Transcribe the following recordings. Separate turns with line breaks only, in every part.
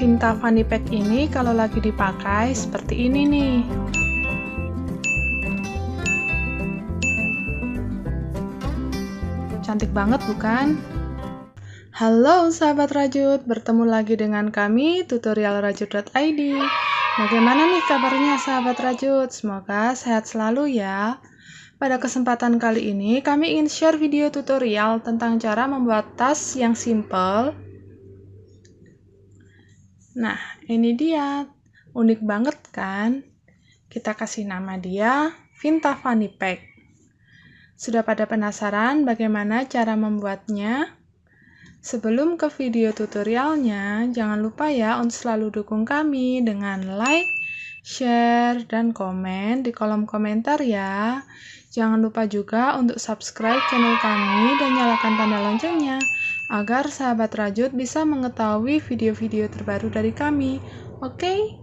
Vinta Fanny Pack ini kalau lagi dipakai seperti ini nih. Cantik banget bukan? Halo sahabat rajut, bertemu lagi dengan kami tutorial rajut.id. Bagaimana nih kabarnya sahabat rajut? Semoga sehat selalu ya. Pada kesempatan kali ini kami ingin share video tutorial tentang cara membuat tas yang simple. Nah, ini dia. Unik banget kan? Kita kasih nama dia Vinta Fanny Pack. Sudah pada penasaran bagaimana cara membuatnya? Sebelum ke video tutorialnya, jangan lupa ya untuk selalu dukung kami dengan like, share, dan komen di kolom komentar ya. Jangan lupa juga untuk subscribe channel kami dan nyalakan tanda loncengnya, agar sahabat rajut bisa mengetahui video-video terbaru dari kami. Oke?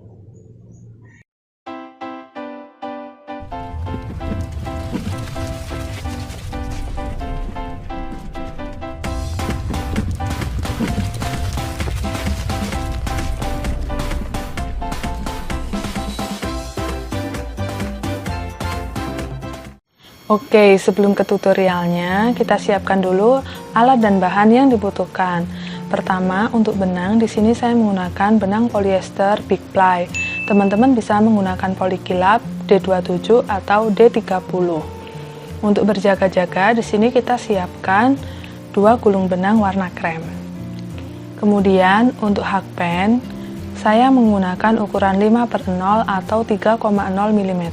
Oke, sebelum ke tutorialnya, kita siapkan dulu alat dan bahan yang dibutuhkan. Pertama, untuk benang, di sini saya menggunakan benang polyester Big Ply. Teman-teman bisa menggunakan polikilap D27 atau D30. Untuk berjaga-jaga, di sini kita siapkan 2 gulung benang warna krem. Kemudian, untuk hakpen, saya menggunakan ukuran 5/0 atau 3,0 mm.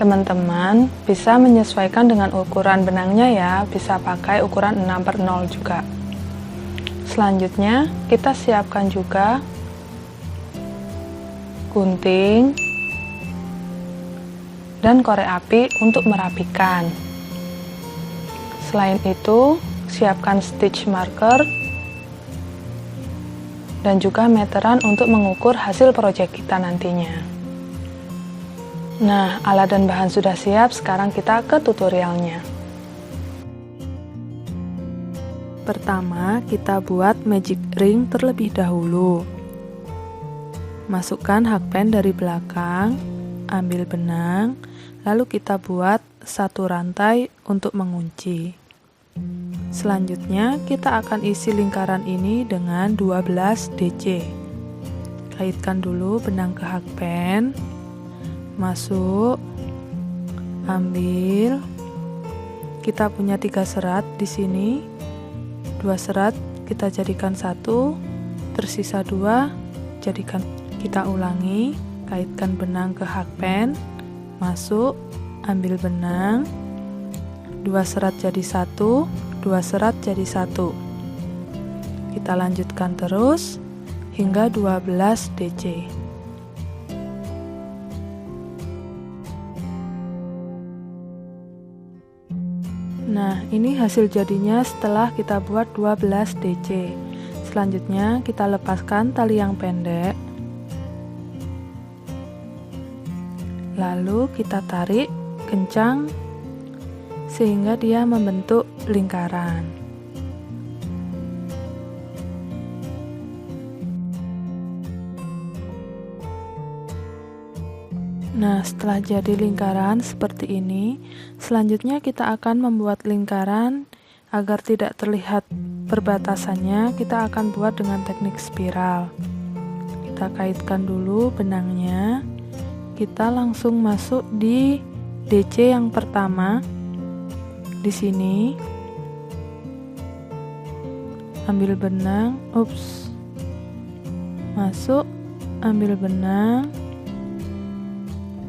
Teman-teman bisa menyesuaikan dengan ukuran benangnya ya, bisa pakai ukuran 6/0 juga. Selanjutnya kita siapkan juga gunting dan korek api untuk merapikan. Selain itu, siapkan stitch marker dan juga meteran untuk mengukur hasil proyek kita nantinya. Nah, alat dan bahan sudah siap, sekarang kita ke tutorialnya. Pertama, kita buat magic ring terlebih dahulu. Masukkan hakpen dari belakang, ambil benang, lalu kita buat satu rantai untuk mengunci. Selanjutnya, kita akan isi lingkaran ini dengan 12 DC. Kaitkan dulu benang ke hakpen. Masuk, ambil, kita punya 3 serat di sini, 2 serat kita jadikan 1, tersisa 2, jadikan. Kita ulangi, kaitkan benang ke hakpen, masuk, ambil benang, 2 serat jadi 1, 2 serat jadi 1. Kita lanjutkan terus hingga 12 DC. Nah, ini hasil jadinya setelah kita buat 12 DC. Selanjutnya kita lepaskan tali yang pendek. Lalu kita tarik kencang sehingga dia membentuk lingkaran. Nah, setelah jadi lingkaran seperti ini, selanjutnya kita akan membuat lingkaran agar tidak terlihat perbatasannya. Kita akan buat dengan teknik spiral. Kita kaitkan dulu benangnya. Kita langsung masuk di DC yang pertama. Di sini, ambil benang, masuk, ambil benang.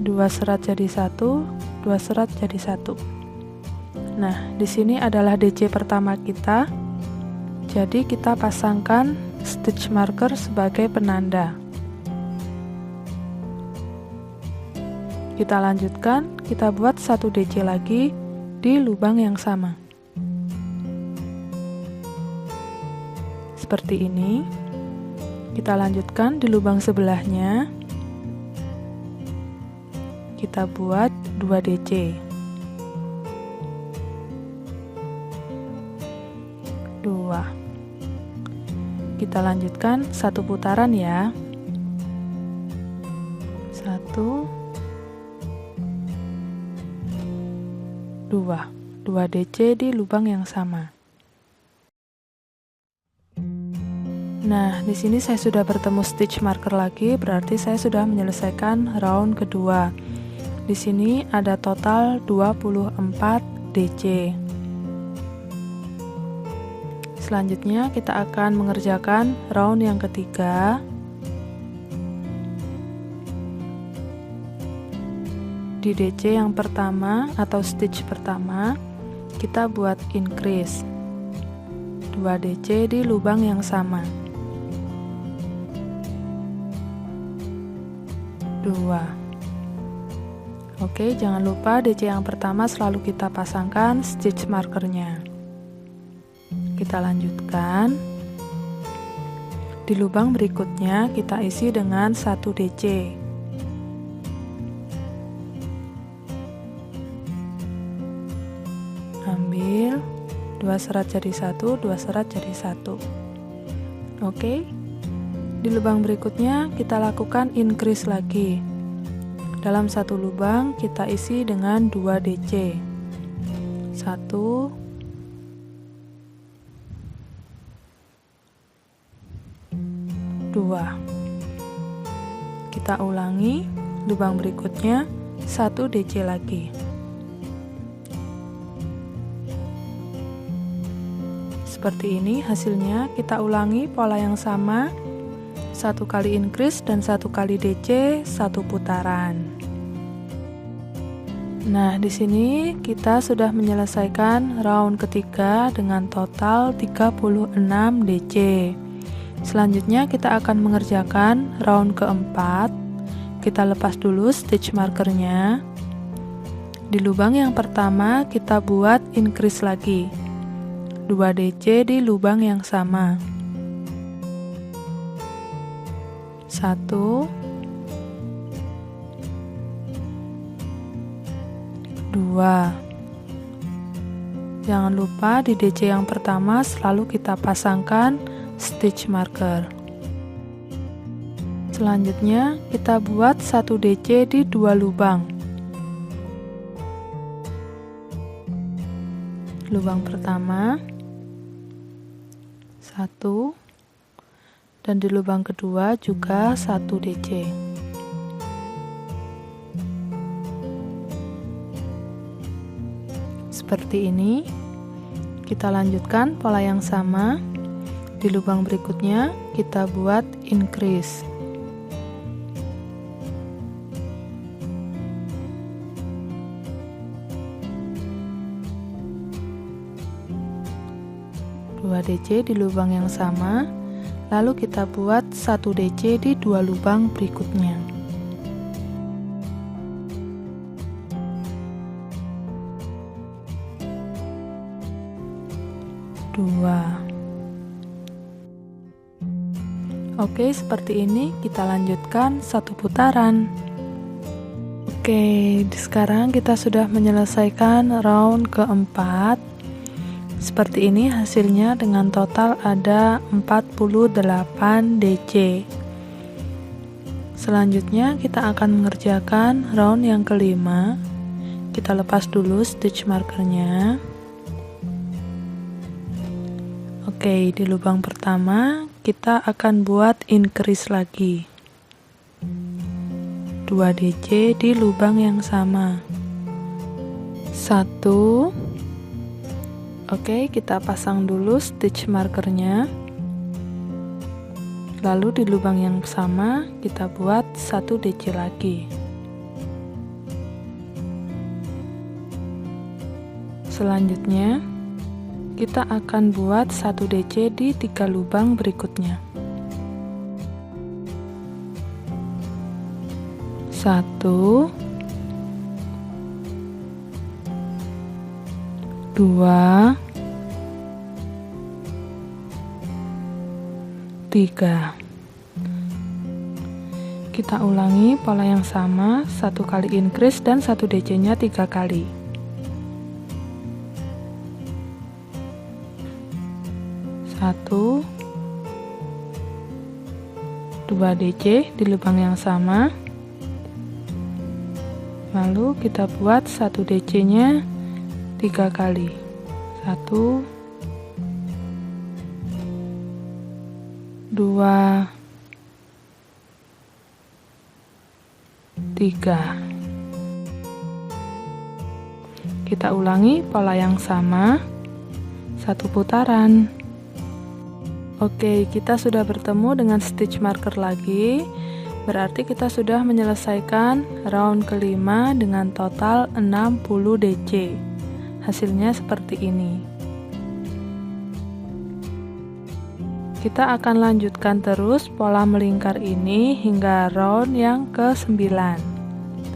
2 serat jadi 1, 2 serat jadi 1. Nah, di sini adalah DC pertama kita. Jadi kita pasangkan stitch marker sebagai penanda. Kita lanjutkan, kita buat 1 DC lagi di lubang yang sama. Seperti ini. Kita lanjutkan di lubang sebelahnya. Kita buat 2 DC. 2. kita lanjutkan satu putaran ya. 1, 2 DC di lubang yang sama. Nah, di sini saya sudah bertemu stitch marker lagi, berarti saya sudah menyelesaikan round kedua. Di sini ada total 24 DC. Selanjutnya kita akan mengerjakan round yang ketiga. Di DC yang pertama atau stitch pertama, kita buat increase 2 DC di lubang yang sama. 2. Oke, jangan lupa DC yang pertama selalu kita pasangkan stitch markernya. Kita lanjutkan. Di lubang berikutnya kita isi dengan 1 DC. Ambil 2 serat jadi 1, 2 serat jadi 1. Oke. Di lubang berikutnya kita lakukan increase lagi. Dalam satu lubang kita isi dengan 2 DC. 1, 2. Kita ulangi lubang berikutnya 1 DC lagi. Seperti ini hasilnya. Kita ulangi pola yang sama, 1 kali increase dan 1 kali DC, 1 putaran. Nah, di sini kita sudah menyelesaikan round ketiga dengan total 36 DC. Selanjutnya kita akan mengerjakan round keempat. Kita lepas dulu stitch markernya. Di lubang yang pertama kita buat increase lagi 2 DC di lubang yang sama. 1, 2. Jangan lupa di DC yang pertama selalu kita pasangkan stitch marker. Selanjutnya kita buat 1 DC di 2 lubang. Lubang pertama 1, dan di lubang kedua juga 1 DC. Seperti ini. Kita lanjutkan pola yang sama. Di lubang berikutnya kita buat increase. DC di lubang yang sama, lalu kita buat 1 DC di 2 lubang berikutnya. Oke, seperti ini. Kita lanjutkan 1 putaran. Oke, sekarang kita sudah menyelesaikan round keempat. Seperti ini hasilnya dengan total ada 48 DC. Selanjutnya kita akan mengerjakan round yang kelima. Kita lepas dulu stitch markernya. Oke, di lubang pertama kita akan buat increase lagi 2 DC di lubang yang sama. 1. Oke, kita pasang dulu stitch markernya. Lalu di lubang yang sama kita buat 1 DC lagi. Selanjutnya kita akan buat 1 DC di 3 lubang berikutnya. 1, 2, 3. Kita ulangi pola yang sama, 1 kali increase dan 1 DC nya 3 kali. 1, 2 DC di lubang yang sama. Lalu kita buat 1 DC nya 3 kali. 1, 2, 3. Kita ulangi pola yang sama 1 putaran. Oke, kita sudah bertemu dengan stitch marker lagi. Berarti kita sudah menyelesaikan round kelima dengan total 60 DC. Hasilnya seperti ini. Kita akan lanjutkan terus pola melingkar ini hingga round yang ke-9.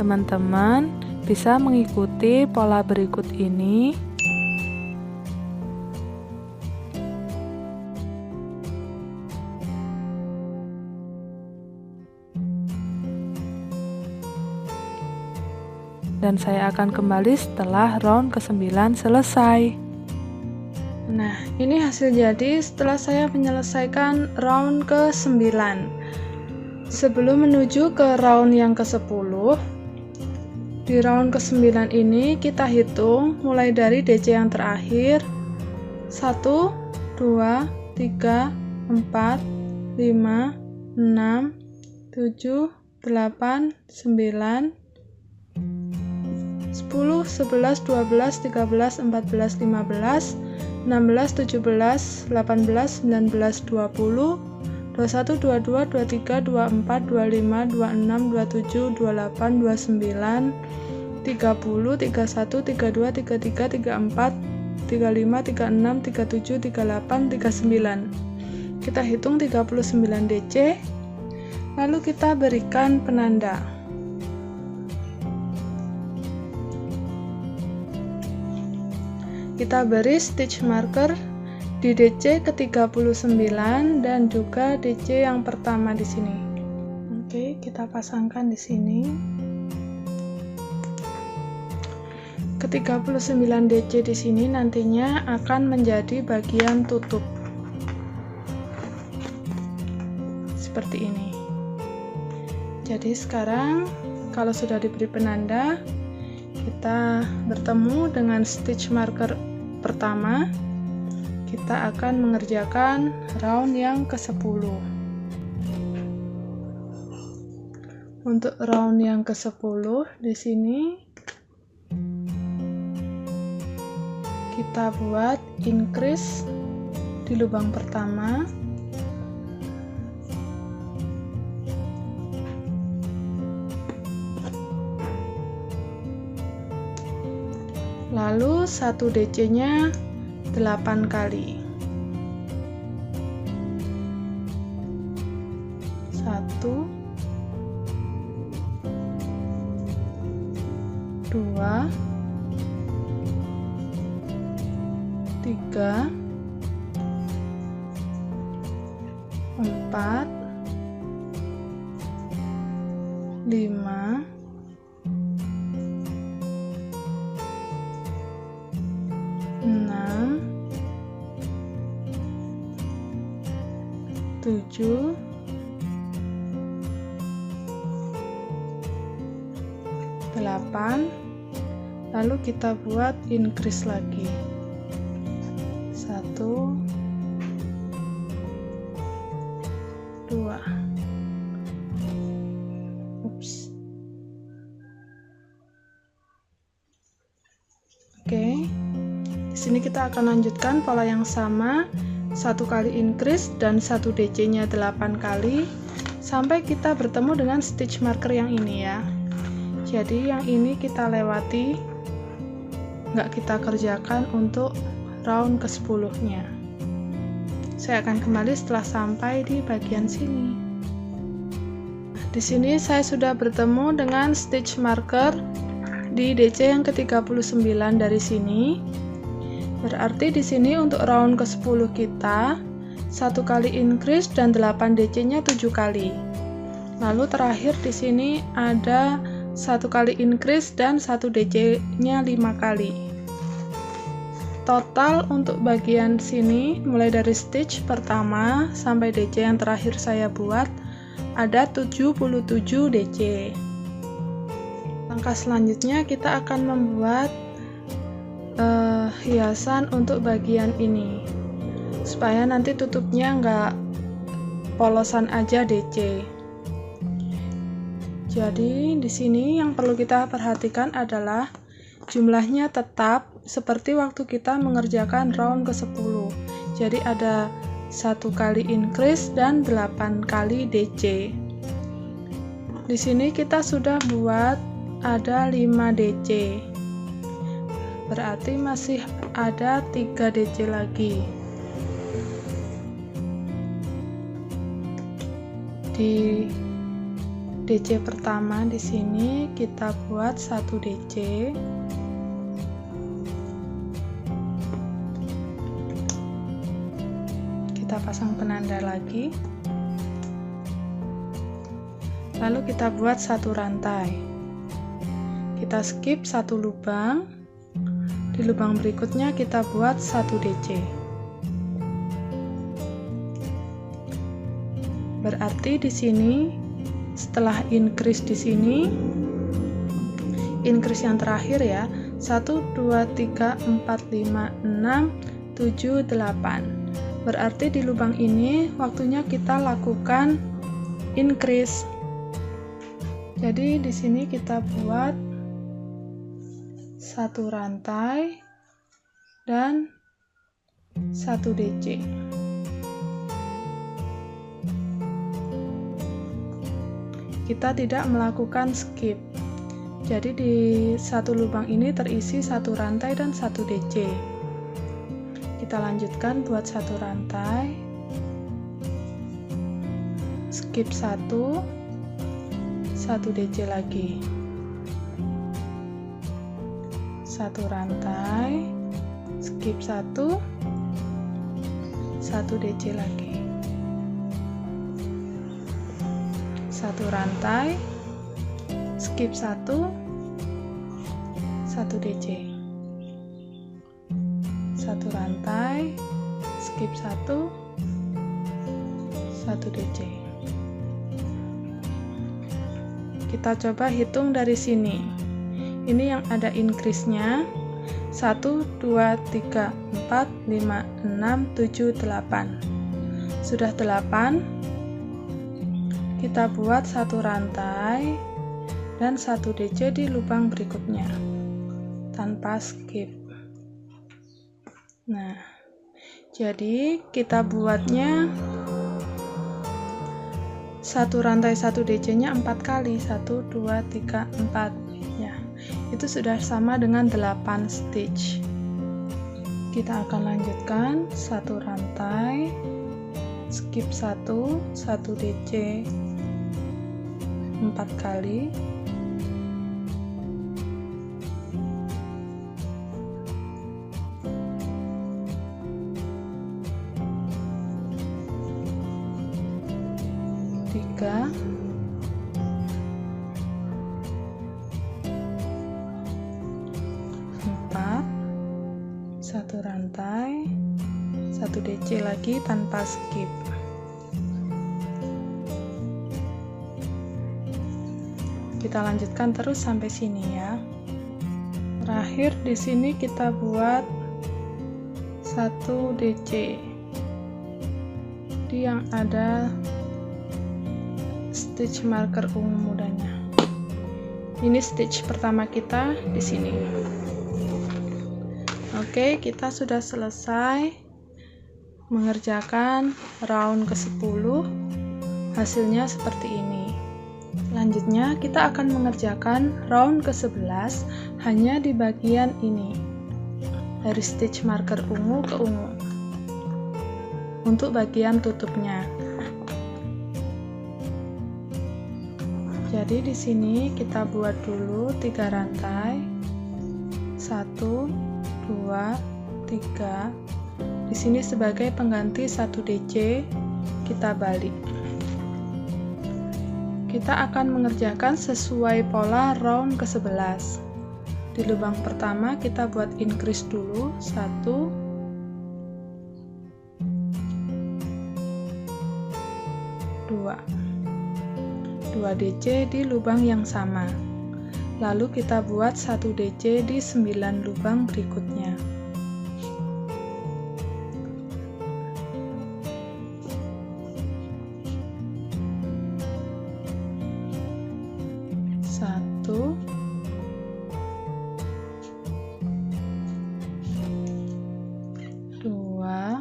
Teman-teman bisa mengikuti pola berikut ini. Dan saya akan kembali setelah round ke-9 selesai. Nah, ini hasil jadi setelah saya menyelesaikan round ke-9. Sebelum menuju ke round yang ke-10, di round ke-9 ini kita hitung mulai dari DC yang terakhir. 1, 2, 3, 4, 5, 6, 7, 8, 9, 10, 11, 12, 13, 14, 15, 16, 17, 18, 19, 20, 21, 22, 23, 24, 25, 26, 27, 28, 29, 30, 31, 32, 33, 34, 35, 36, 37, 38, 39. Kita hitung 39 DC, lalu kita berikan penanda. Kita beri stitch marker di DC ke-39 dan juga DC yang pertama di sini. Oke, kita pasangkan di sini. Ke-39 DC di sini nantinya akan menjadi bagian tutup. Seperti ini. Jadi sekarang kalau sudah diberi penanda, kita bertemu dengan stitch marker pertama. Kita akan mengerjakan round yang ke-10. Untuk round yang ke-10 di sini kita buat increase di lubang pertama. Lalu 1 DC nya 8 kali. 1, 2, 3, 4, 5, 6, 7, 8, lalu kita buat increase lagi. 1, 2. Ups. Oke. Di sini kita akan lanjutkan pola yang sama, 1 kali increase dan 1 DC nya 8 kali sampai kita bertemu dengan stitch marker yang ini ya. Jadi yang ini kita lewati, nggak kita kerjakan untuk round ke-10 nya. Saya akan kembali setelah sampai di bagian sini. Di sini saya sudah bertemu dengan stitch marker di DC yang ke-39 dari sini. Berarti di sini untuk round ke-10 kita 1 kali increase dan 8 DC-nya 7 kali. Lalu terakhir di sini ada 1 kali increase dan 1 DC-nya 5 kali. Total untuk bagian sini mulai dari stitch pertama sampai DC yang terakhir saya buat ada 77 DC. Langkah selanjutnya kita akan membuat hiasan untuk bagian ini, supaya nanti tutupnya nggak polosan aja DC. Jadi di sini yang perlu kita perhatikan adalah jumlahnya tetap seperti waktu kita mengerjakan round ke-10. Jadi ada 1 kali increase dan 8 kali DC. Di sini kita sudah buat ada 5 DC. Berarti masih ada 3 DC lagi. Di DC pertama di sini kita buat 1 DC. Kita pasang penanda lagi. Lalu kita buat 1 rantai. Kita skip 1 lubang. Di lubang berikutnya kita buat 1 DC. Berarti di sini setelah increase di sini, increase yang terakhir ya, 1 2 3 4 5 6 7 8. Berarti di lubang ini waktunya kita lakukan increase. Jadi di sini kita buat 1 rantai dan 1 DC. Kita tidak melakukan skip. Jadi di 1 lubang ini terisi 1 rantai dan 1 DC. Kita lanjutkan buat 1 rantai, skip 1 DC lagi, 1 rantai, skip 1 DC lagi, 1 rantai, skip 1 DC, 1 rantai, skip 1 DC. Kita coba hitung dari sini. Ini yang ada increase-nya 1 2 3 4 5 6 7 8. Sudah 8. Kita buat 1 rantai dan 1 DC di lubang berikutnya tanpa skip. Nah, jadi kita buatnya 1 rantai 1 DC-nya 4 kali, 1 2 3 4 ya. Itu sudah sama dengan 8 stitch. Kita akan lanjutkan 1 rantai, skip 1 DC 4 kali, tiga, 4, 1 rantai, 1 DC lagi tanpa skip. Kita lanjutkan terus sampai sini ya. Terakhir di sini kita buat 1 DC di yang ada stitch marker ungu mudanya. Ini stitch pertama kita di sini. Oke, kita sudah selesai mengerjakan round ke-10. Hasilnya seperti ini. Selanjutnya kita akan mengerjakan round ke-11 hanya di bagian ini, dari stitch marker ungu ke ungu untuk bagian tutupnya. Jadi di sini kita buat dulu 3 rantai, 1 2 3. Di sini sebagai pengganti 1 DC kita balik. Kita akan mengerjakan sesuai pola round ke-11. Di lubang pertama kita buat increase dulu, 1 2. 2 DC di lubang yang sama. Lalu kita buat 1 DC di 9 lubang berikutnya. Satu, dua,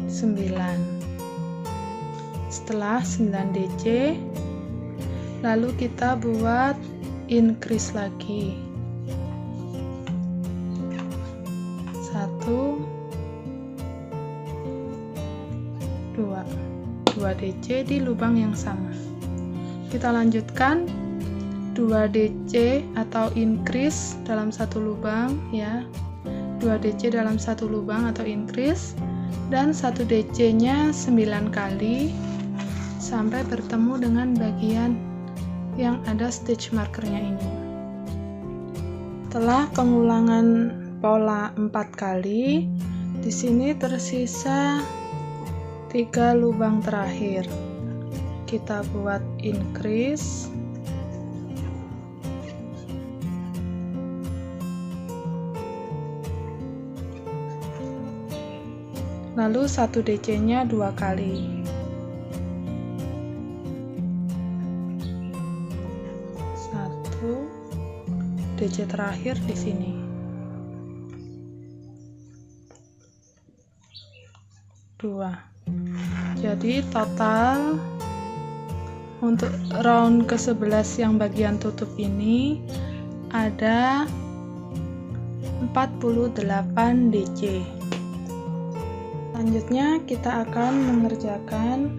9. Setelah 9 DC, lalu kita buat increase lagi. 1, 2 DC di lubang yang sama. Kita lanjutkan 2 DC atau increase dalam satu lubang ya. 2 DC dalam satu lubang atau increase, dan 1 DC-nya 9 kali sampai bertemu dengan bagian yang ada stitch markernya ini. Setelah pengulangan pola 4 kali, di sini tersisa 3 lubang terakhir. Kita buat increase, lalu 1 DC-nya 2 kali. 1 DC terakhir di sini. 2. Jadi total untuk round ke-11 yang bagian tutup ini ada 48 DC. Selanjutnya kita akan mengerjakan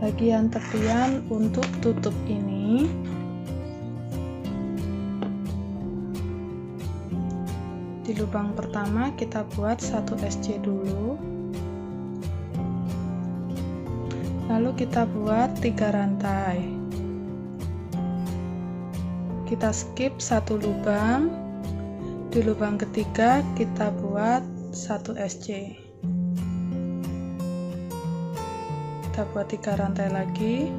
bagian tepian untuk tutup ini. Di lubang pertama kita buat 1 SC dulu, lalu kita buat 3 rantai. Kita skip 1 lubang. Di lubang ketiga kita buat 1 SC. Kita buat 3 rantai lagi,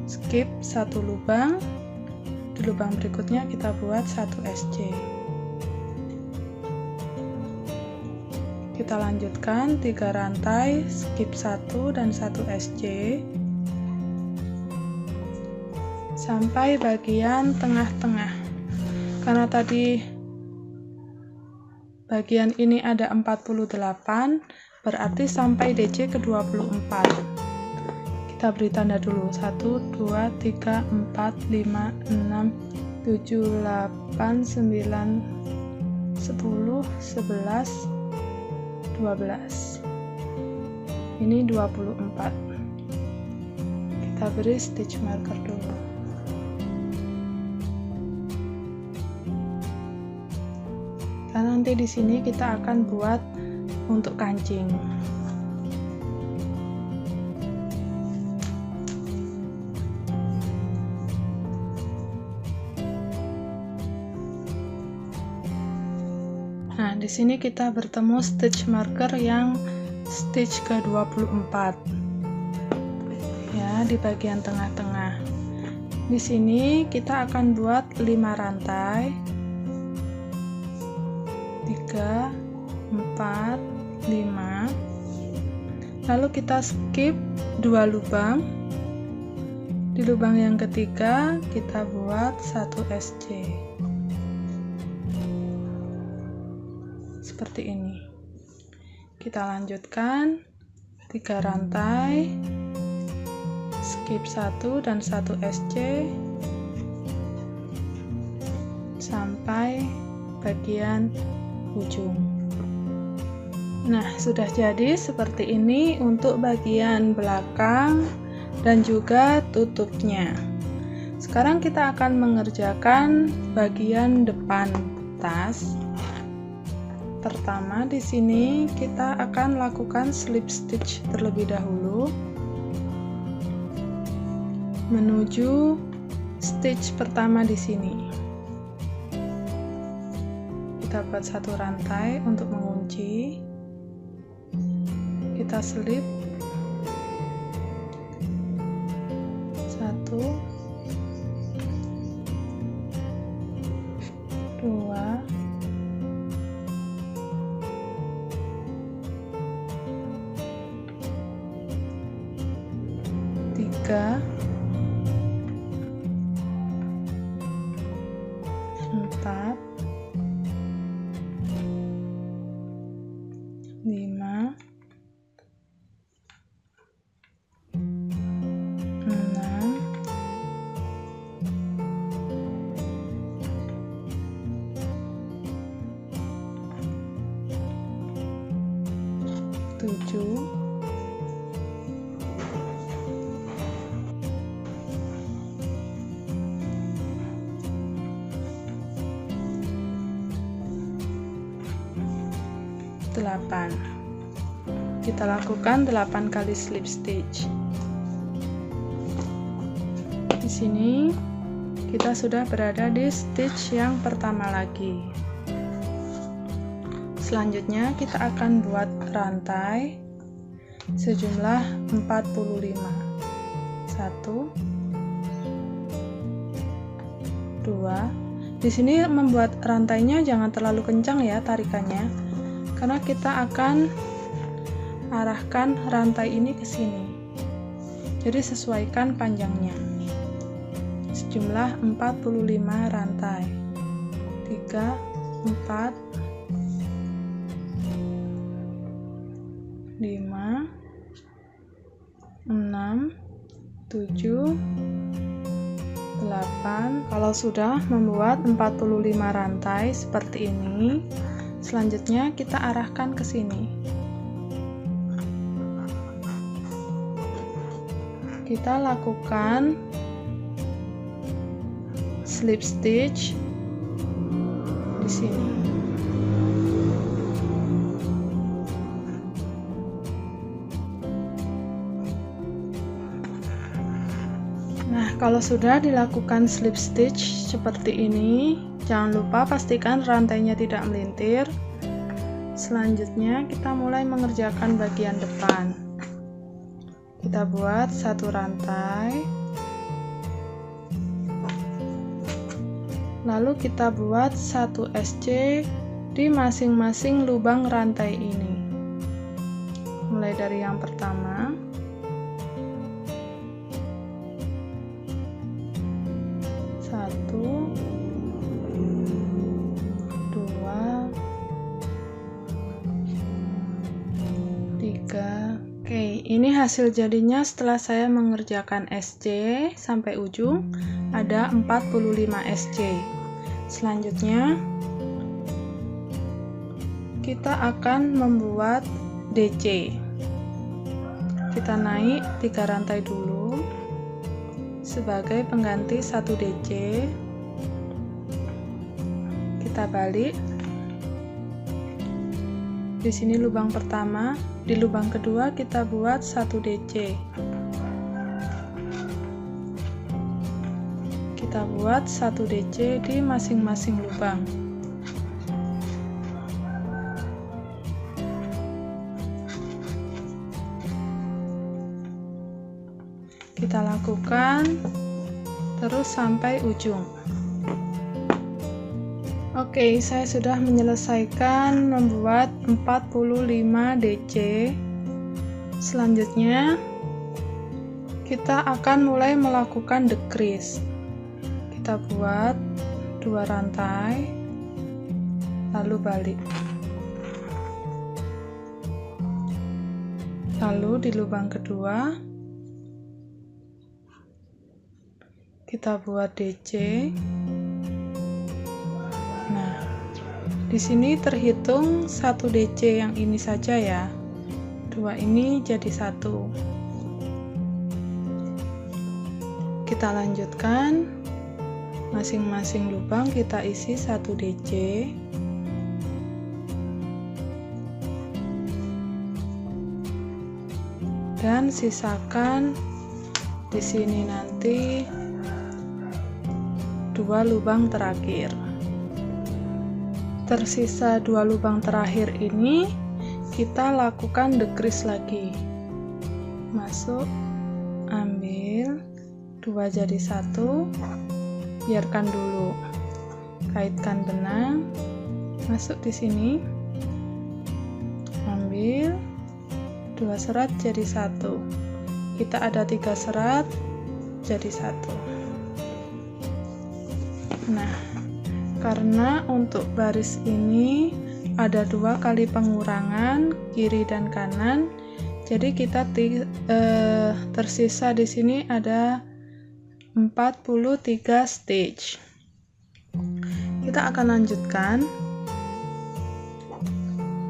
skip 1 lubang. Di lubang berikutnya kita buat 1 SC. Kita lanjutkan 3 rantai, skip 1 dan 1 SC sampai bagian tengah-tengah. Karena tadi bagian ini ada 48, berarti sampai DC ke-24. Kita beri tanda dulu, 1, 2, 3, 4, 5, 6, 7, 8, 9, 10, 11, 12. Ini 24. Kita beri stitch marker dulu. Dan nanti di sini kita akan buat untuk kancing. Nah, di sini kita bertemu stitch marker yang stitch ke-24. Ya, di bagian tengah-tengah. Di sini kita akan buat 5 rantai. 3, 4, 5. Lalu kita skip 2 lubang. Di lubang yang ketiga kita buat 1 SC. Seperti ini. Kita lanjutkan 3 rantai, skip 1 dan 1 SC sampai bagian ujung. Nah, sudah jadi seperti ini untuk bagian belakang dan juga tutupnya. Sekarang kita akan mengerjakan bagian depan tas. Pertama, di sini kita akan lakukan slip stitch terlebih dahulu menuju stitch pertama di sini. Kita buat 1 rantai untuk mengunci. kita selip 1, 2, 3, 4, 5, 6, 7, 8. Kita lakukan 8 kali slip stitch. Di sini kita sudah berada di stitch yang pertama lagi. Selanjutnya kita akan buat rantai sejumlah 45. 1, 2. Di sini membuat rantainya jangan terlalu kencang ya tarikannya, karena kita akan arahkan rantai ini ke sini. Jadi sesuaikan panjangnya. Sejumlah 45 rantai. 3, 4, 5, 6, 7, 8. Kalau sudah membuat 45 rantai seperti ini, selanjutnya kita arahkan ke sini. Kita lakukan slip stitch di sini. Nah, kalau sudah dilakukan slip stitch seperti ini, jangan lupa pastikan rantainya tidak melintir. Selanjutnya kita mulai mengerjakan bagian depan. Kita buat satu rantai, lalu kita buat satu SC di masing-masing lubang rantai ini. Mulai dari yang pertama, satu, 2, 3. Oke, ini hasil jadinya setelah saya mengerjakan SC sampai ujung, ada 45 SC. Selanjutnya kita akan membuat DC. Kita naik 3 rantai dulu sebagai pengganti 1 DC. Kita balik. Di sini lubang pertama, di lubang kedua kita buat 1 DC. Kita buat 1 DC di masing-masing lubang. Kita lakukan terus sampai ujung. Oke, saya sudah menyelesaikan membuat 45 DC. Selanjutnya kita akan mulai melakukan decrease. Kita buat 2 rantai, lalu balik. Lalu di lubang kedua kita buat DC. Nah, di sini terhitung 1 DC yang ini saja ya. 2 ini jadi 1. Kita lanjutkan. Masing-masing lubang kita isi 1 DC. Dan sisakan di sini nanti 2 lubang terakhir. Tersisa 2 lubang terakhir ini kita lakukan decrease lagi. Masuk, ambil 2 jadi 1, biarkan dulu. Kaitkan benang, masuk di sini, ambil 2 serat jadi 1. Kita ada 3 serat jadi 1. Nah, karena untuk baris ini ada 2 kali pengurangan kiri dan kanan, jadi kita tersisa di sini ada 43 stitch. Kita akan lanjutkan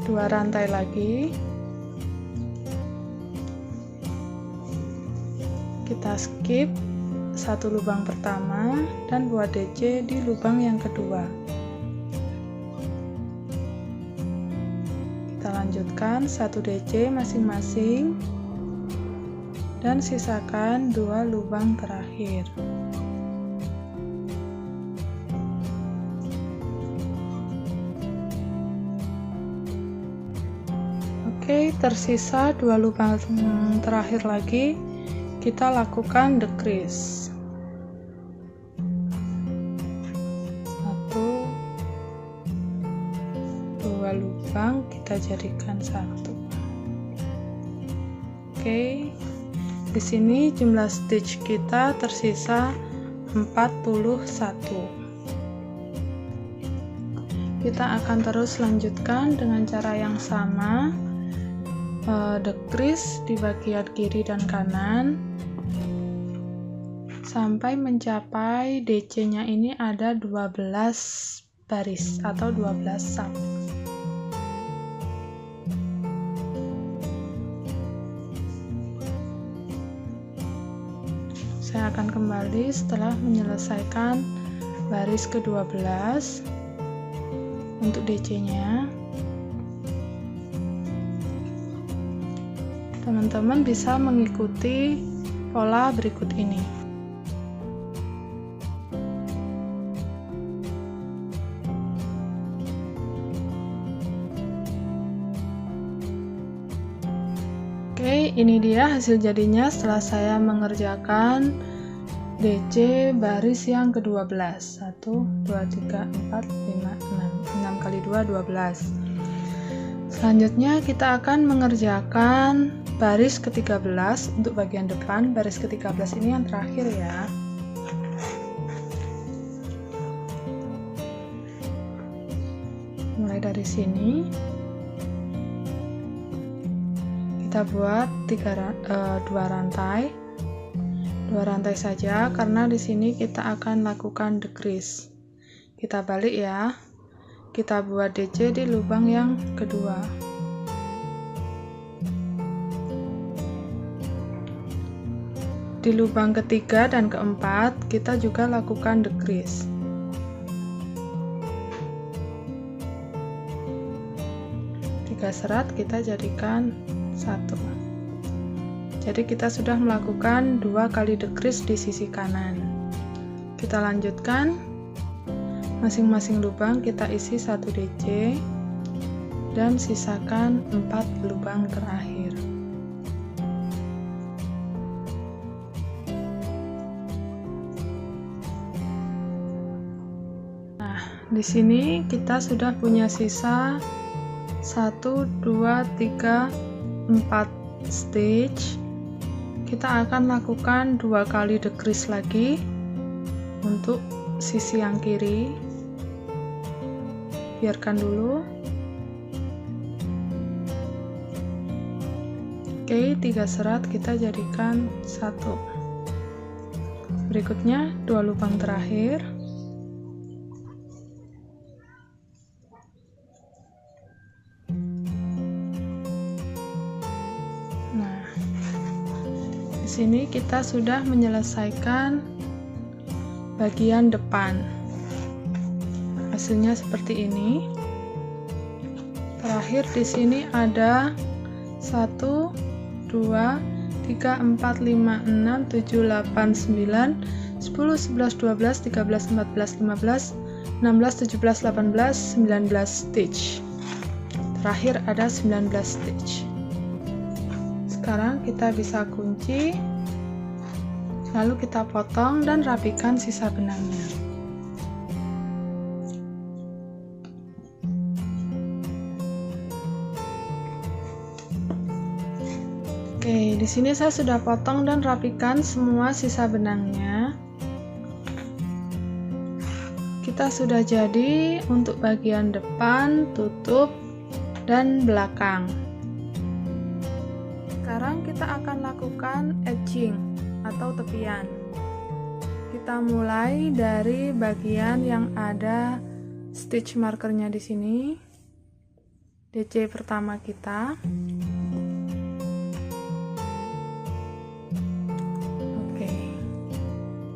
2 rantai lagi. Kita skip 1 lubang pertama dan buat DC di lubang yang kedua. Kita lanjutkan 1 DC masing-masing dan sisakan 2 lubang terakhir. Oke, tersisa 2 lubang terakhir lagi. Kita lakukan decrease. 1, 2 lubang kita jadikan 1. Oke, di sini jumlah stitch kita tersisa 41. Kita akan terus lanjutkan dengan cara yang sama. Decrease di bagian kiri dan kanan sampai mencapai DC nya ini ada 12 baris atau 12 sub. Saya akan kembali setelah menyelesaikan baris ke-12 untuk DC nya. Teman-teman bisa mengikuti pola berikut ini. Oke, ini dia hasil jadinya setelah saya mengerjakan DC baris yang ke-12. 1, 2, 3, 4, 5, 6. 6 kali 2, 12. Selanjutnya kita akan mengerjakan baris ke-13 untuk bagian depan. Baris ke-13 ini yang terakhir ya. Mulai dari sini kita buat 2 rantai. 2 rantai saja karena di sini kita akan lakukan decrease. Kita balik ya. Kita buat DC di lubang yang kedua. Di lubang ketiga dan keempat kita juga lakukan decrease. Tiga serat kita jadikan 1. Jadi kita sudah melakukan 2 kali decrease di sisi kanan. Kita lanjutkan, masing-masing lubang kita isi 1 DC dan sisakan 4 lubang terakhir. Nah, di sini kita sudah punya sisa 1, 2, 3, 4 stitch. Kita akan lakukan 2 kali decrease lagi untuk sisi yang kiri. Biarkan dulu. Oke, 3 serat kita jadikan 1. Berikutnya 2 lubang terakhir. Nah, di sini kita sudah menyelesaikan bagian depan. Hasilnya seperti ini. Terakhir di sini ada 1, 2, 3, 4, 5, 6, 7, 8, 9, 10, 11, 12, 13, 14, 15, 16, 17, 18, 19 stitch. Terakhir ada 19 stitch. Sekarang kita bisa kunci, lalu kita potong dan rapikan sisa benangnya. Oke, di sini saya sudah potong dan rapikan semua sisa benangnya. Kita sudah jadi untuk bagian depan, tutup, dan belakang. Sekarang kita akan lakukan edging atau tepian. Kita mulai dari bagian yang ada stitch markernya di sini, DC pertama kita. Oke,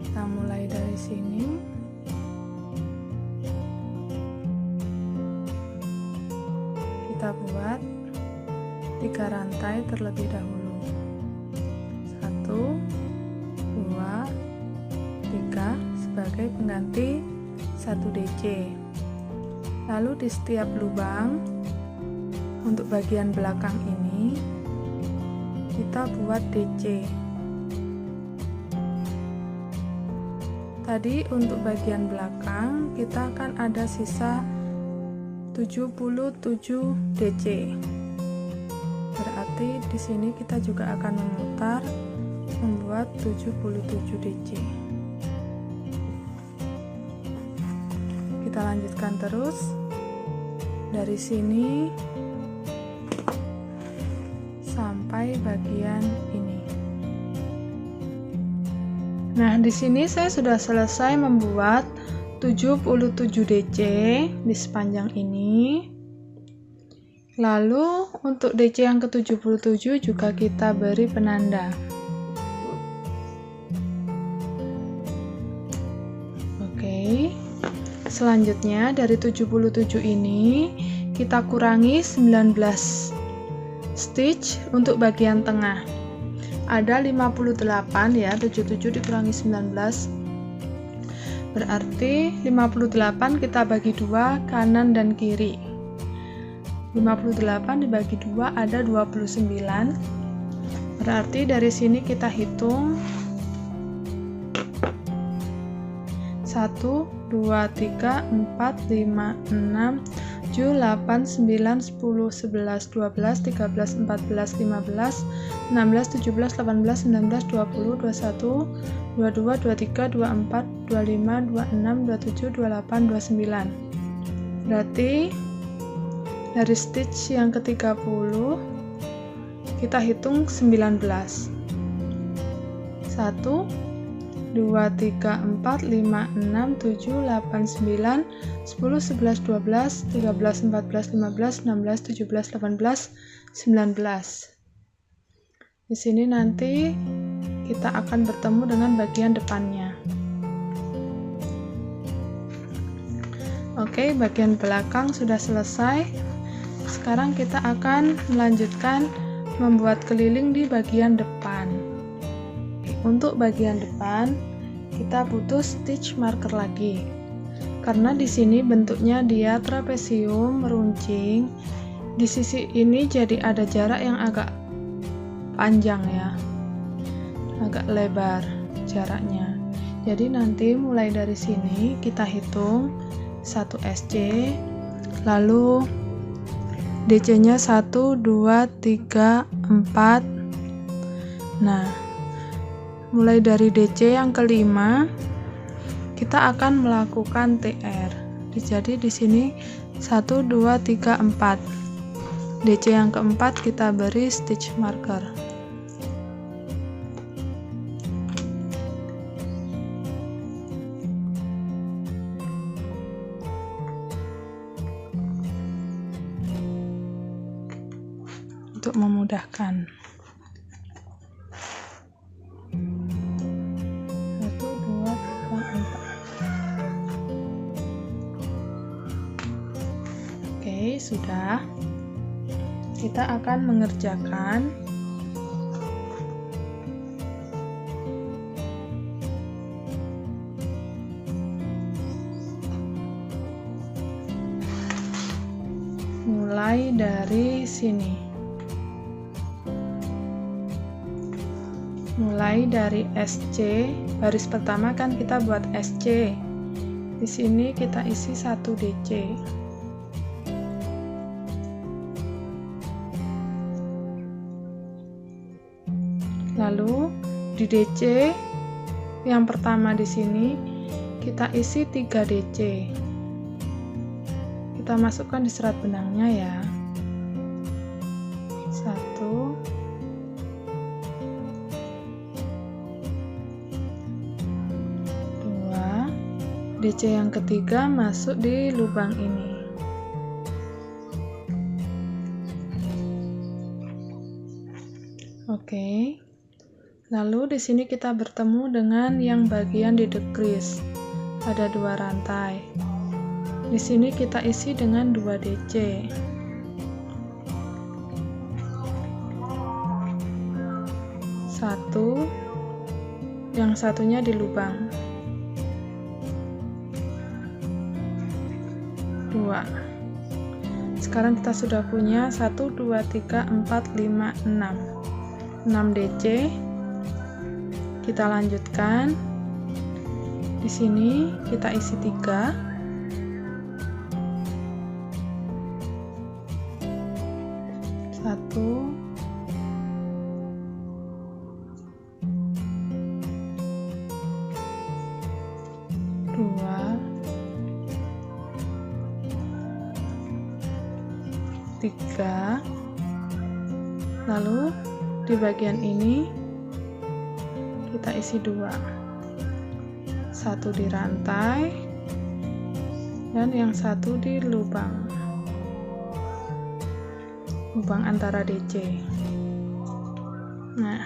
kita mulai dari sini. Kita buat 3 rantai terlebih dahulu. 1, 2, 3 sebagai pengganti 1 DC. Lalu di setiap lubang untuk bagian belakang ini kita buat DC. Tadi untuk bagian belakang kita akan ada sisa 77 DC. Berarti di sini kita juga akan memutar membuat 77 DC. Kita lanjutkan terus dari sini sampai bagian ini. Nah, di sini saya sudah selesai membuat 77 DC di sepanjang ini. Lalu untuk DC yang ke-77 juga kita beri penanda. Oke. Selanjutnya dari 77 ini kita kurangi 19 stitch untuk bagian tengah. Ada 58 ya, 77 dikurangi 19. Berarti 58 kita bagi 2 kanan dan kiri. 58 dibagi 2 ada 29. Berarti dari sini kita hitung 1, 2, 3, 4, 5, 6, 7, 8, 9, 10, 11, 12, 13, 14, 15, 16, 17, 18, 19, 20, 21, 22, 23, 24, 25, 26, 27, 28, 29. Berarti dari stitch yang ke-30 kita hitung 19. 1, 2, 3, 4, 5, 6, 7, 8, 9, 10, 11, 12, 13, 14, 15, 16, 17, 18, 19, 20, 21, 22, 23, 24, 25, 26, 27, 28, 29. Di sini nanti kita akan bertemu dengan bagian depannya. Oke, bagian belakang sudah selesai. Sekarang kita akan melanjutkan membuat keliling di bagian depan. Untuk bagian depan kita butuh stitch marker lagi. Karena di sini bentuknya dia trapesium meruncing. Di sisi ini jadi ada jarak yang agak panjang ya. Agak lebar jaraknya. Jadi nanti mulai dari sini kita hitung 1 SC, lalu DC-nya 1, 2, 3, 4. Nah, mulai dari DC yang kelima kita akan melakukan TR. Jadi di sini 1, 2, 3, 4. DC yang keempat kita beri stitch marker. Untuk memudahkan. 1, 2, 3, 4. Oke, sudah. Kita akan mengerjakan mulai dari sini. Mulai dari SC, baris pertama kan kita buat SC. Di sini kita isi 1 DC. Lalu di DC yang pertama di sini kita isi 3 DC. Kita masukkan di serat benangnya ya. 1, 2, DC yang ketiga masuk di lubang ini. Oke. Lalu di sini kita bertemu dengan yang bagian di decrease. Ada 2 rantai. Di sini kita isi dengan 2 DC. Satu, yang satunya di lubang. 2. Sekarang kita sudah punya 1, 2, 3, 4, 5, 6. 6 DC. Kita lanjutkan. Di sini kita isi 3. 1, 2, 3. Lalu di bagian ini kita isi 2. 1 di rantai dan yang satu di lubang antara DC. Nah,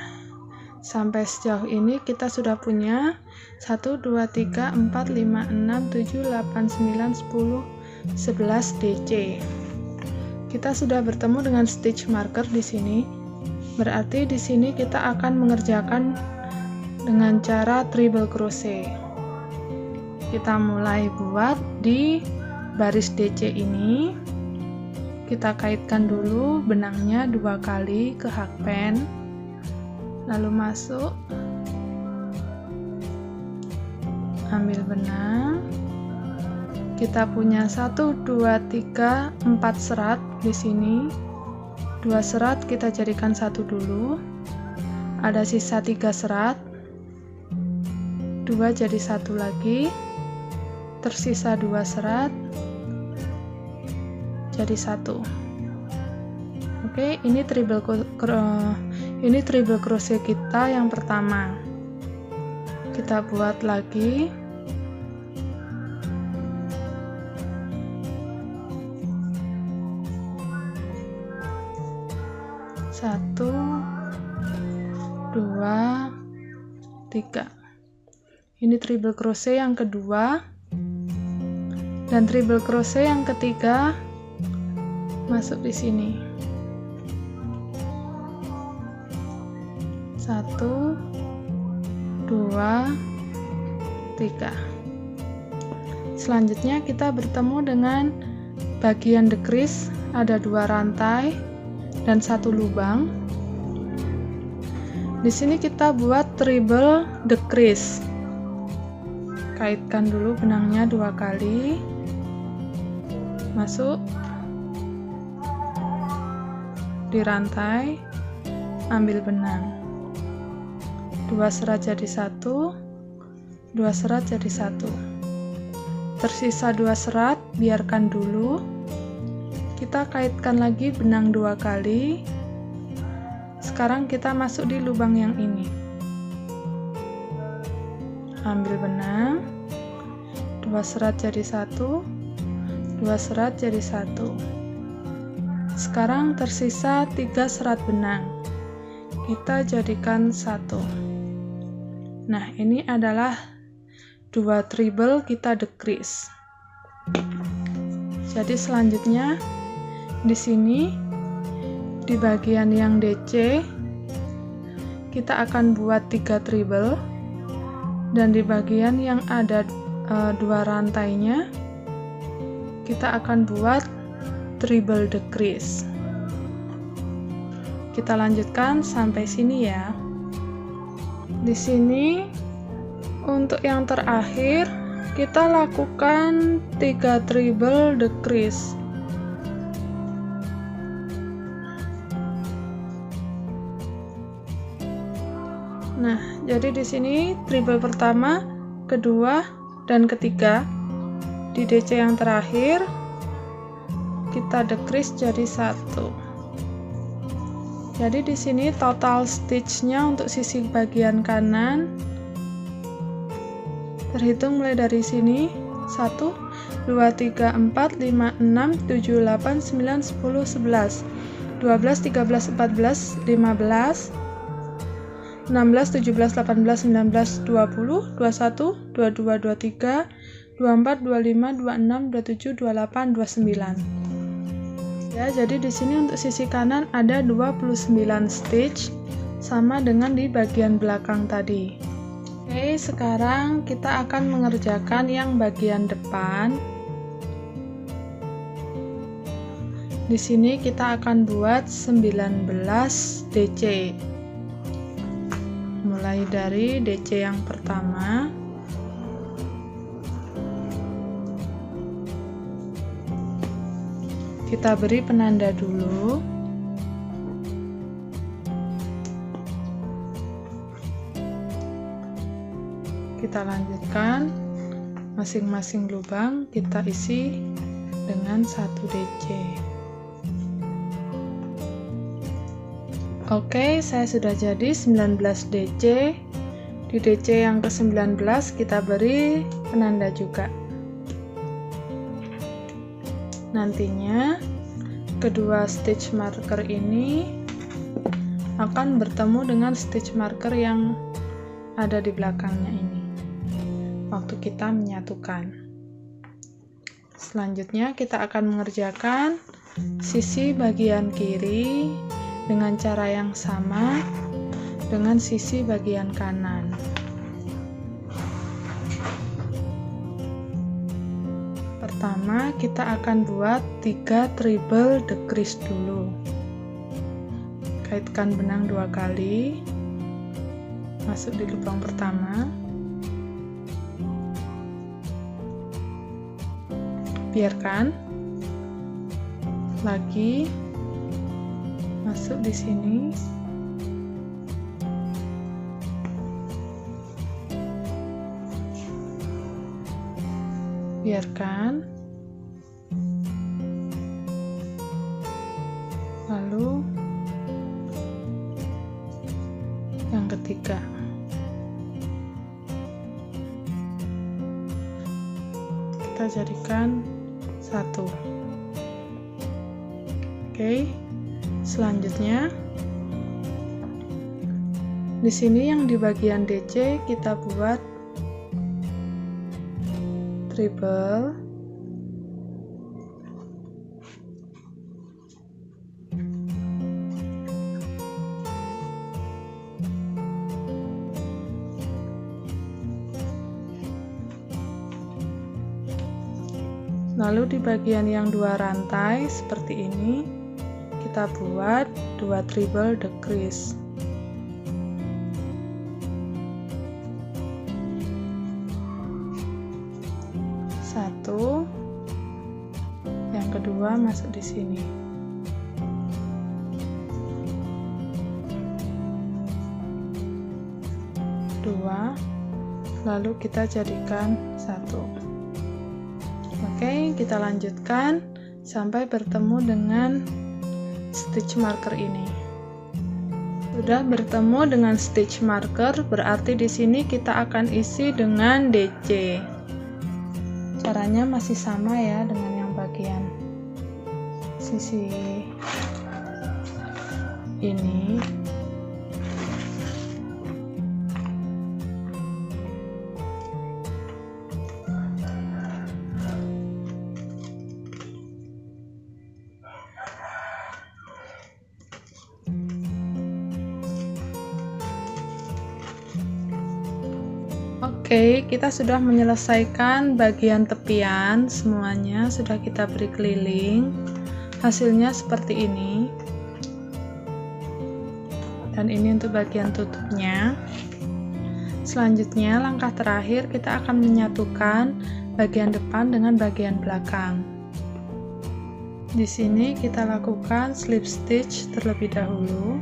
sampai sejauh ini kita sudah punya 1, 2, 3, 4, 5, 6, 7, 8, 9, 10, 11 DC. Kita sudah bertemu dengan stitch marker di sini. Berarti di sini kita akan mengerjakan dengan cara treble crochet. Kita mulai buat di baris DC ini. Kita kaitkan dulu benangnya 2 kali ke hakpen, lalu masuk, ambil benang. Kita punya 1, 2, 3, 4 serat di sini. 2 serat kita jadikan 1 dulu. Ada sisa 3 serat. 2 jadi 1 lagi. Tersisa 2 serat. Jadi 1. Oke, ini treble crochet kita yang pertama. Kita buat lagi. Satu, 2, 3. Ini treble crochet yang kedua, dan treble crochet yang ketiga masuk di sini. 1, 2, 3. Selanjutnya kita bertemu dengan bagian decrease, ada 2 rantai dan 1 lubang. Di sini kita buat treble decrease. Kaitkan dulu benangnya 2 kali. Masuk di rantai, ambil benang. 2 serat jadi 1, 2 serat jadi 1. Tersisa 2 serat, biarkan dulu. Kita kaitkan lagi benang 2 kali. Sekarang kita masuk di lubang yang ini. Ambil benang. 2 serat jadi 1, 2 serat jadi 1. Sekarang tersisa 3 serat benang. Kita jadikan 1. Nah, ini adalah 2 treble kita decrease. Jadi selanjutnya di sini di bagian yang DC kita akan buat 3 treble, dan di bagian yang ada 2 rantainya kita akan buat treble decrease. Kita lanjutkan sampai sini ya. Di sini untuk yang terakhir kita lakukan 3 treble decrease. Nah, jadi di sini treble pertama, kedua, dan ketiga. Di DC yang terakhir kita decrease jadi 1. Jadi di sini total stitch-nya untuk sisi bagian kanan terhitung mulai dari sini 1, 2, 3, 4, 5, 6, 7, 8, 9, 10, 11, 12, 13, 14, 15, 16, 17, 18, 19, 20, 21, 22, 23, 24, 25, 26, 27, 28, 29. Ya, jadi di sini untuk sisi kanan ada 29 stitch sama dengan di bagian belakang tadi. Oke, sekarang kita akan mengerjakan yang bagian depan. Di sini kita akan buat 19 DC. Mulai dari DC yang pertama. Kita beri penanda dulu. Kita lanjutkan, masing-masing lubang kita isi dengan 1 DC. Oke, saya sudah jadi 19 DC. Di DC yang ke-19 kita beri penanda juga. Nantinya kedua stitch marker ini akan bertemu dengan stitch marker yang ada di belakangnya ini waktu kita menyatukan. Selanjutnya kita akan mengerjakan sisi bagian kiri dengan cara yang sama dengan sisi bagian kanan. Pertama, kita akan buat 3 treble decrease dulu. Kaitkan benang 2 kali, masuk di lubang pertama, biarkan, lagi, masuk di sini, biarkan, lalu yang ketiga. Kita jadikan 1. Oke, selanjutnya di sini yang di bagian DC kita buat treble, lalu di bagian yang 2 rantai seperti ini kita buat 2 treble decrease. Satu, yang kedua masuk di sini. Dua, lalu kita jadikan 1. Oke, kita lanjutkan sampai bertemu dengan stitch marker ini. Sudah bertemu dengan stitch marker, berarti di sini kita akan isi dengan DC. Caranya masih sama ya dengan yang bagian sisi ini. Oke, kita sudah menyelesaikan bagian tepian, semuanya sudah kita beri keliling. hasilnya seperti ini. Dan ini untuk bagian tutupnya. Selanjutnya, langkah terakhir kita akan menyatukan bagian depan dengan bagian belakang. Di sini kita lakukan slip stitch terlebih dahulu.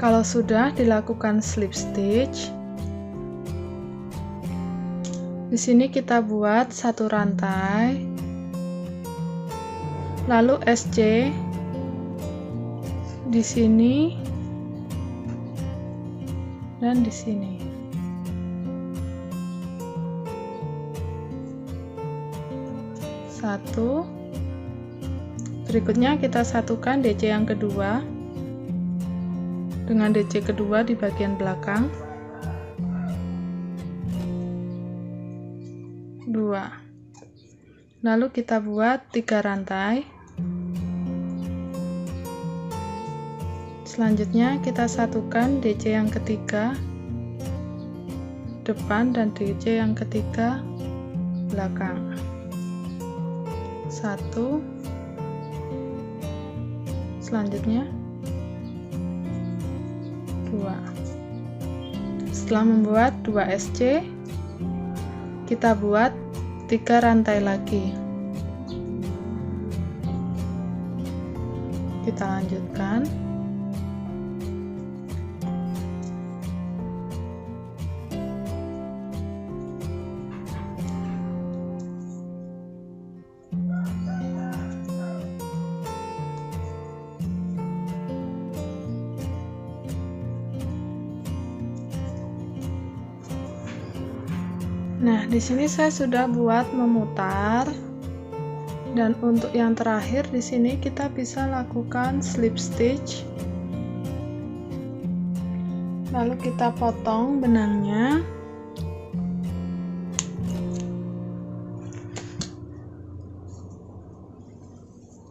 Kalau sudah dilakukan slip stitch, di sini kita buat satu rantai, lalu SC di sini dan di sini. Satu. Berikutnya kita satukan DC yang kedua dengan DC kedua di bagian belakang. 2. Lalu kita buat 3 rantai. Selanjutnya kita satukan DC yang ketiga depan dan DC yang ketiga belakang. 1. Selanjutnya 2. Setelah membuat 2 SC, kita buat 3 rantai lagi. Kita lanjutkan. Nah, di sini saya sudah buat memutar. Dan untuk yang terakhir di sini kita bisa lakukan slip stitch. Lalu kita potong benangnya.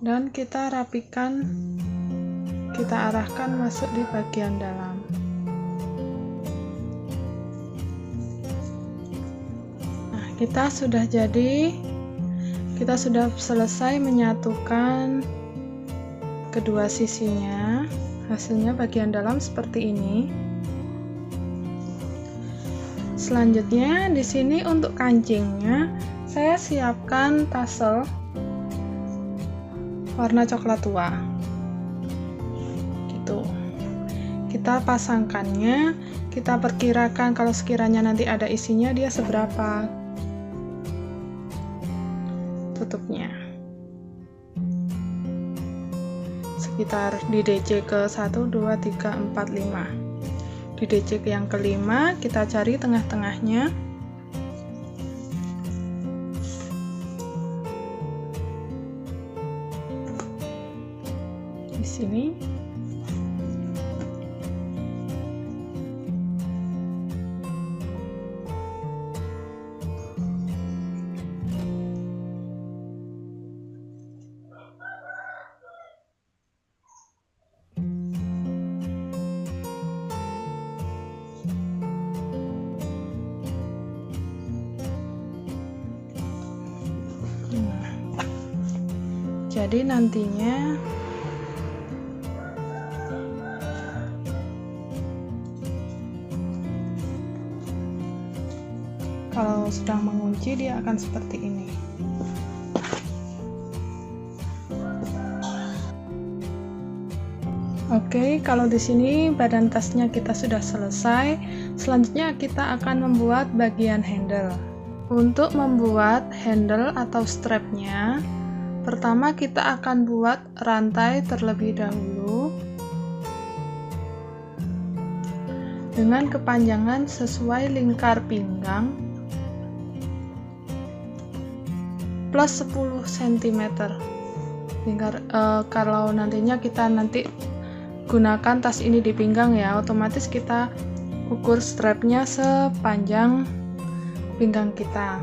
Dan kita rapikan, kita arahkan masuk di bagian dalam. Kita sudah selesai menyatukan kedua sisinya. Hasilnya bagian dalam seperti ini. Selanjutnya di sini untuk kancingnya saya siapkan tassel warna coklat tua. Gitu. Kita pasangkannya, kita perkirakan kalau sekiranya nanti ada isinya dia seberapa tutupnya, sekitar di DC ke 1, 2, 3, 4, 5. Di DC yang kelima kita cari tengah-tengahnya. Di sini. Jadi nantinya kalau sedang mengunci dia akan seperti ini. Oke, kalau di sini badan tasnya kita sudah selesai. Selanjutnya kita akan membuat bagian handle. Untuk membuat handle atau strapnya, pertama kita akan buat rantai terlebih dahulu dengan kepanjangan sesuai lingkar pinggang plus 10 cm. Kalau nantinya kita gunakan tas ini di pinggang ya, otomatis kita ukur strapnya sepanjang pinggang kita,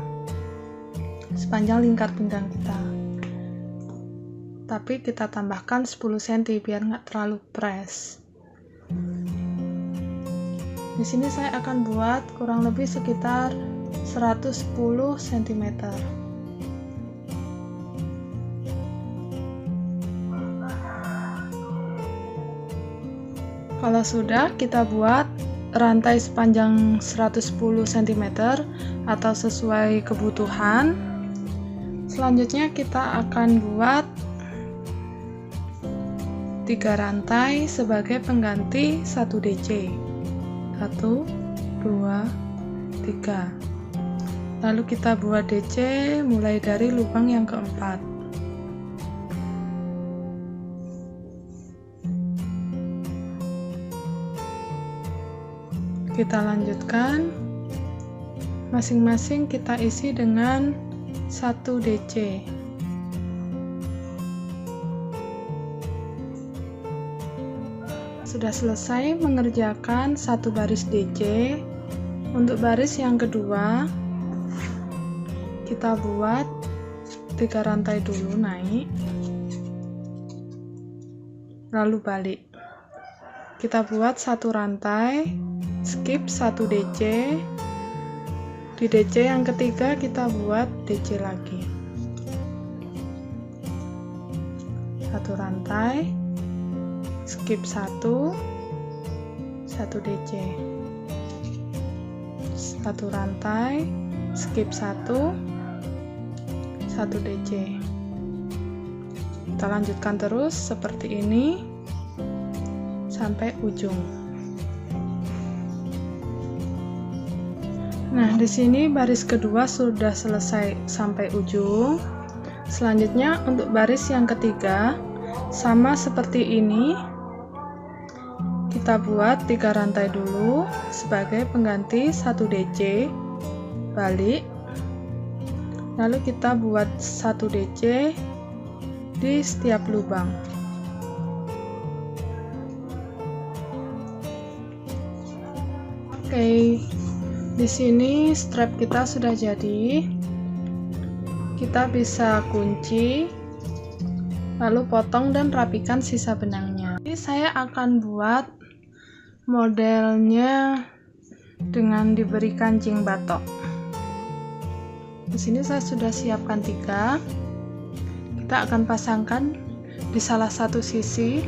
sepanjang lingkar pinggang kita. Tapi kita tambahkan 10 cm biar nggak terlalu press. Di sini saya akan buat kurang lebih sekitar 110 cm. Kalau sudah, kita buat rantai sepanjang 110 cm atau sesuai kebutuhan. Selanjutnya kita akan buat 3 rantai sebagai pengganti 1 DC. 1, 2, 3. Lalu kita buat DC mulai dari lubang yang keempat. Kita lanjutkan, masing-masing kita isi dengan 1 DC. Sudah selesai mengerjakan 1 baris DC. Untuk baris yang kedua, kita buat 3 rantai dulu naik, lalu balik. Kita buat 1 rantai, skip 1 DC. Di DC yang ketiga kita buat DC lagi. 1 rantai, skip 1 DC. 1 rantai, skip 1 DC. Kita lanjutkan terus seperti ini sampai ujung. Nah, di sini baris kedua sudah selesai sampai ujung. Selanjutnya untuk baris yang ketiga sama seperti ini. Kita buat 3 rantai dulu sebagai pengganti 1 DC, balik. Lalu kita buat 1 DC di setiap lubang. Oke. Di sini strap kita sudah jadi. Kita bisa kunci, lalu potong dan rapikan sisa benangnya. Ini saya akan buat modelnya dengan diberi kancing batok. Di sini saya sudah siapkan 3. Kita akan pasangkan di salah satu sisi.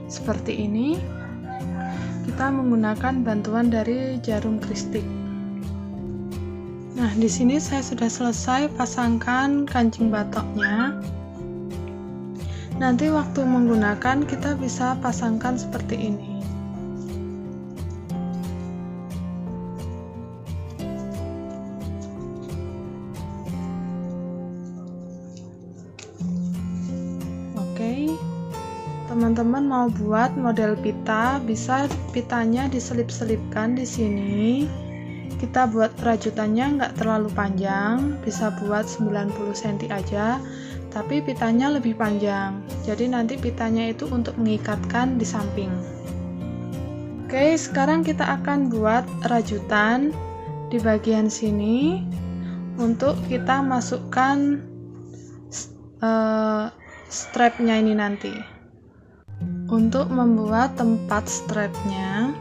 Seperti ini. Kita menggunakan bantuan dari jarum kristik. Nah, di sini saya sudah selesai pasangkan kancing batoknya. Nanti waktu menggunakan kita bisa pasangkan seperti ini. Teman-teman mau buat model pita, bisa pitanya diselip-selipkan di sini. Kita buat rajutannya nggak terlalu panjang, bisa buat 90 cm aja, tapi pitanya lebih panjang. Jadi nanti pitanya itu untuk mengikatkan di samping. Oke, sekarang kita akan buat rajutan di bagian sini untuk kita masukkan strapnya ini nanti. Untuk membuat tempat strapnya,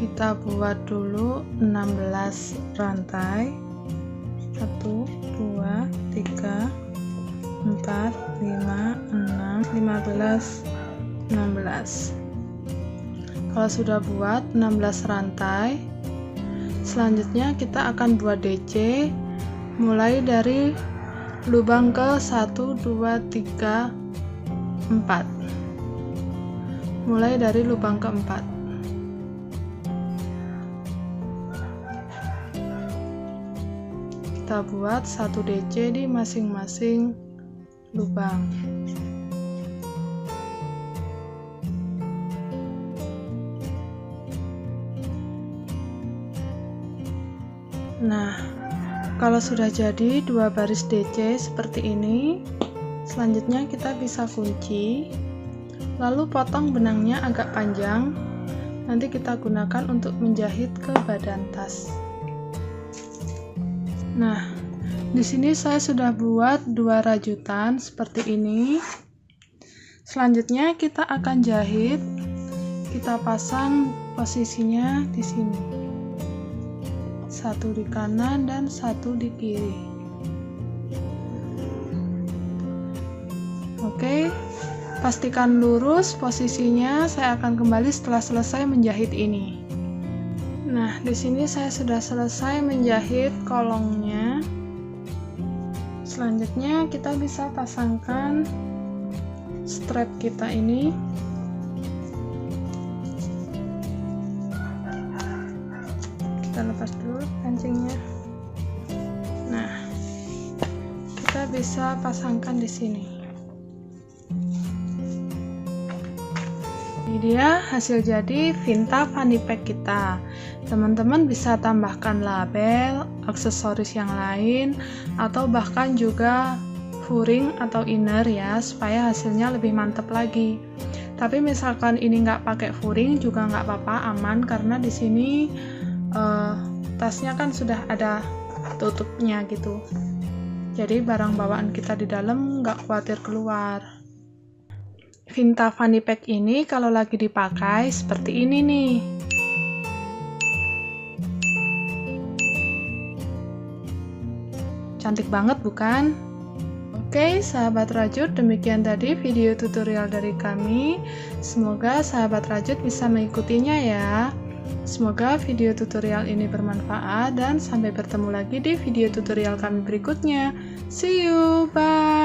kita buat dulu 16 rantai. 1, 2, 3, 4, 5, 6, 15, 16. Kalau sudah buat 16 rantai, selanjutnya kita akan buat DC mulai dari lubang ke 1, 2, 3, 4. Mulai dari lubang keempat. Kita buat 1 DC di masing-masing lubang. Nah, kalau sudah jadi 2 baris DC seperti ini, selanjutnya kita bisa kunci, lalu potong benangnya agak panjang. Nanti kita gunakan untuk menjahit ke badan tas. Nah, di sini saya sudah buat 2 rajutan seperti ini. Selanjutnya kita akan jahit. Kita pasang posisinya di sini. Satu di kanan dan satu di kiri. Oke, pastikan lurus posisinya. Saya akan kembali setelah selesai menjahit ini. Nah, di sini saya sudah selesai menjahit kolongnya. Selanjutnya kita bisa pasangkan strap kita ini. Kita lepas dulu kancingnya. Nah, kita bisa pasangkan di sini. Ini dia hasil jadi Vinta Fanny Pack kita. Teman-teman bisa tambahkan label, aksesoris yang lain, atau bahkan juga furing atau inner ya, supaya hasilnya lebih mantap lagi. Tapi misalkan ini nggak pakai furing juga nggak apa-apa, aman, karena di sini tasnya kan sudah ada tutupnya gitu. Jadi barang bawaan kita di dalam nggak khawatir keluar. Vinta Fanny Pack ini kalau lagi dipakai seperti ini nih. Cantik banget bukan? Oke, sahabat rajut, demikian tadi video tutorial dari kami. Semoga sahabat rajut bisa mengikutinya ya. Semoga video tutorial ini bermanfaat dan sampai bertemu lagi di video tutorial kami berikutnya. See you, bye!